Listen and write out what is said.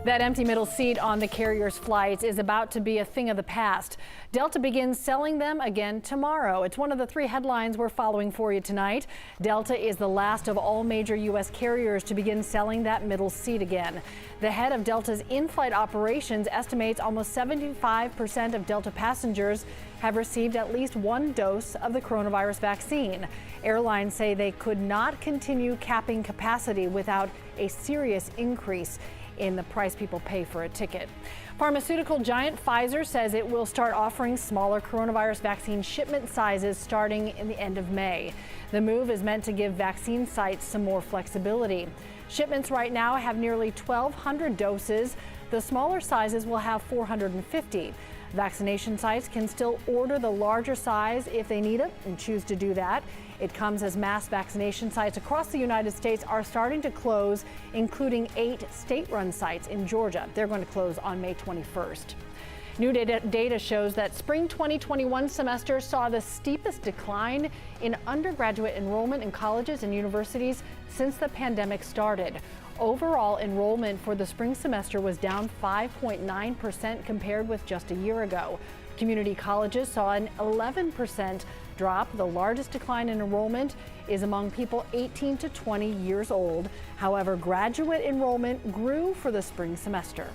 That empty middle seat on the carrier's flights is about to be a thing of the past. Delta begins selling them again tomorrow. It's one of the three headlines we're following for you tonight. Delta is the last of all major U.S. carriers to begin selling that middle seat again. The head of Delta's in-flight operations estimates almost 75% of Delta passengers have received at least one dose of the coronavirus vaccine. Airlines say they could not continue capping capacity without a serious increase in the price people pay for a ticket. Pharmaceutical giant PFIZER says it will start offering smaller coronavirus vaccine shipment sizes starting in the end of May. The move is meant to give vaccine sites some more flexibility. Shipments right now have nearly 1,200 doses. The smaller sizes will have 450. Vaccination sites can still order the larger size if they need it and choose to do that. It comes as mass vaccination sites across the United States are starting to close, including 8 state-run sites in Georgia. They're going to close on May 21st. New data shows that spring 2021 semester saw the steepest decline in undergraduate enrollment in colleges and universities since the pandemic started. Overall enrollment for the spring semester was down 5.9% compared with just a year ago. Community colleges saw an 11% drop. The largest decline in enrollment is among people 18 to 20 years old. However, graduate enrollment grew for the spring semester.